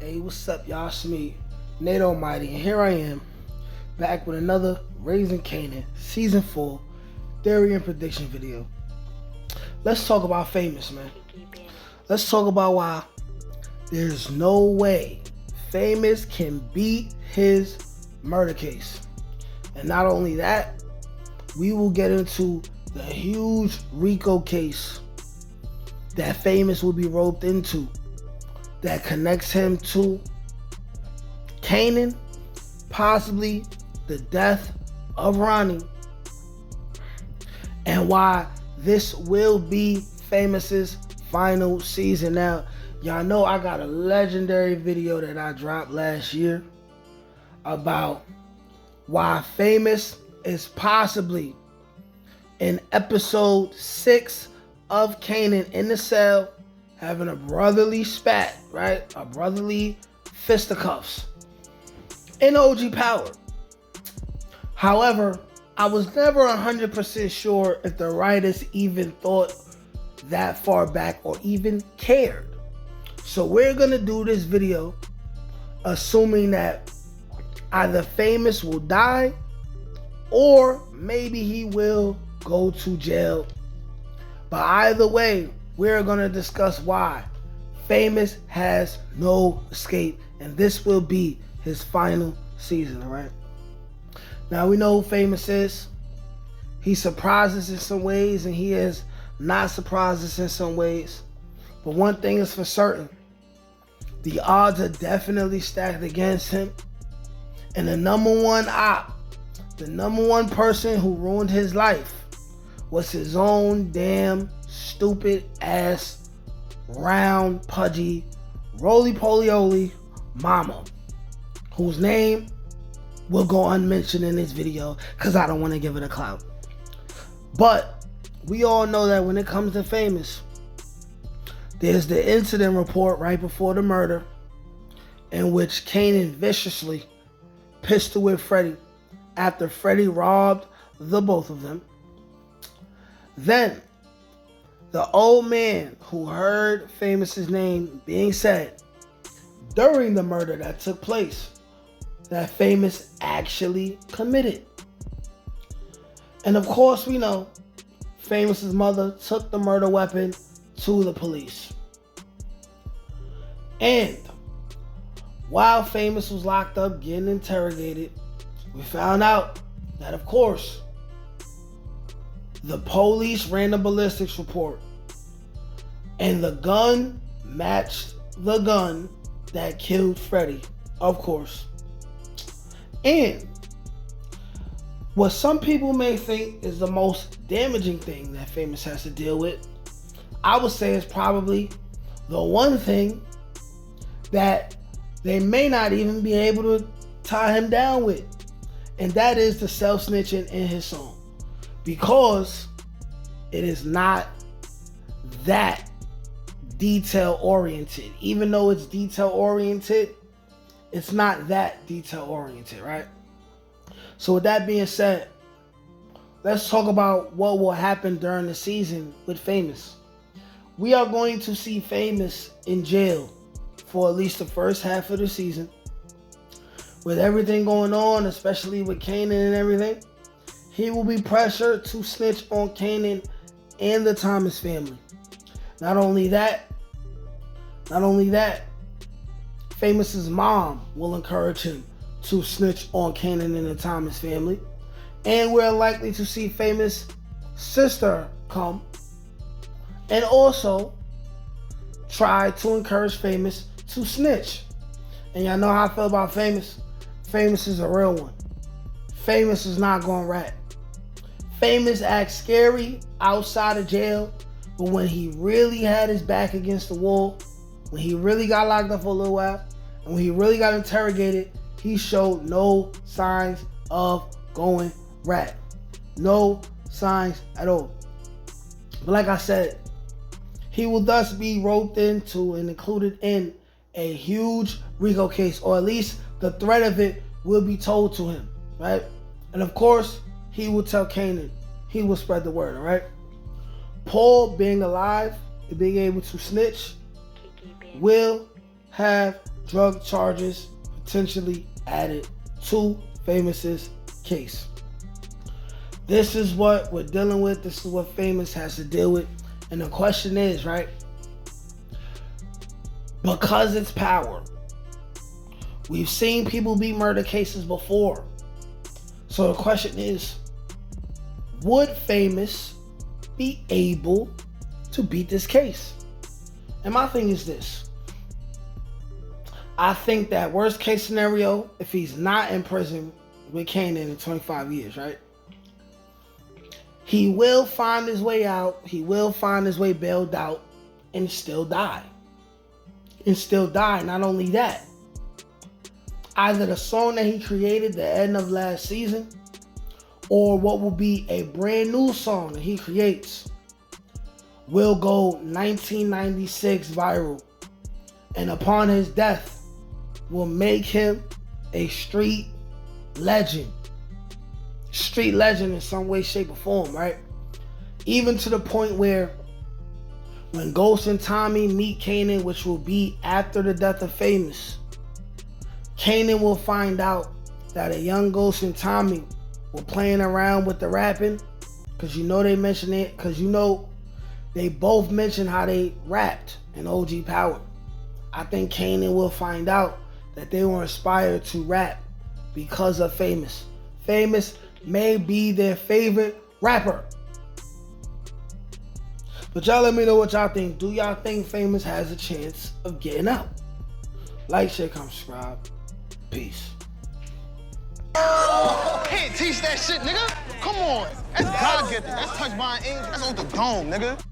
Hey, what's up, y'all? It's me, Nate Almighty, and here I am, back with another Raising Kanan Season 4 Theory and Prediction video. Let's talk about Famous, man. Let's talk about why there's no way Famous can beat his murder case. And not only that, we will get into the huge RICO case that Famous will be roped into that connects him to Kanan, possibly the death of Ronnie, and why this will be Famous's final season. Now, y'all know I got a legendary video that I dropped last year about why Famous is possibly in episode 6 of Kanan in the cell having a brotherly spat, right? A brotherly fisticuffs in OG Power. However, I was never 100% sure if the writers even thought that far back or even cared. So we're gonna do this video assuming that either Famous will die or maybe he will go to jail. But either way, we're going to discuss why Famous has no escape, and this will be his final season, all right? Now, we know who Famous is. He surprises in some ways, and he is not surprises in some ways. But one thing is for certain, the odds are definitely stacked against him. And the number one op, the number one person who ruined his life was his own damn stupid ass, round, pudgy, roly-poly-oly mama, whose name will go unmentioned in this video because I don't want to give it a clout. But we all know that when it comes to Famous, there's the incident report right before the murder in which Kanan viciously pistol whipped Freddie after Freddie robbed the both of them. Then, the old man who heard Famous's name being said during the murder that took place, that Famous actually committed. And of course, we know Famous's mother took the murder weapon to the police. And while Famous was locked up getting interrogated, we found out that, of course, the police ran a ballistics report and the gun matched the gun that killed Freddie, of course. And what some people may think is the most damaging thing that Famous has to deal with, I would say is probably the one thing that they may not even be able to tie him down with, and that is the self-snitching in his song. Because it is not that detail-oriented. Even though it's detail-oriented, it's not that detail-oriented, right? So with that being said, let's talk about what will happen during the season with Famous. We are going to see Famous in jail for at least the first half of the season. With everything going on, especially with Kanan and everything, he will be pressured to snitch on Kanan and the Thomas family. Not only that, Famous's mom will encourage him to snitch on Kanan and the Thomas family. And we're likely to see Famous' sister come and also try to encourage Famous to snitch. And y'all know how I feel about Famous. Famous is a real one. Famous is not going rat. Famous acts scary outside of jail, but when he really had his back against the wall, when he really got locked up for a little while, and when he really got interrogated, he showed no signs of going rat. No signs at all. But like I said, he will thus be roped into and included in a huge RICO case, or at least the threat of it will be told to him, right? And of course, he will tell Kanan. He will spread the word, all right? Paul, being alive and being able to snitch, will have drug charges potentially added to Famous's case. This is what we're dealing with. This is what Famous has to deal with. And the question is, right? Because it's power. We've seen people beat murder cases before. So the question is, would Famous be able to beat this case? And my thing is this. I think that worst case scenario, if he's not in prison with Kanan in 25 years, right? He will find his way out. He will find his way bailed out and still die. And still die. Not only that, either the song that he created the end of last season or what will be a brand new song that he creates will go 1996 viral. And upon his death will make him a street legend. Street legend in some way, shape, or form, right? Even to the point where when Ghost and Tommy meet Kanan, which will be after the death of Famous, Kanan will find out that a young Ghost and Tommy were playing around with the rapping, because you know they mention it, because you know they both mention how they rapped in OG Power. I think Kanan will find out that they were inspired to rap because of Famous. Famous may be their favorite rapper. But y'all let me know what y'all think. Do y'all think Famous has a chance of getting out? Like, share, comment, subscribe. Peace. Can't teach that shit, nigga. Come on. That's God gifted. That's touched by an angel. That's on the dome, nigga.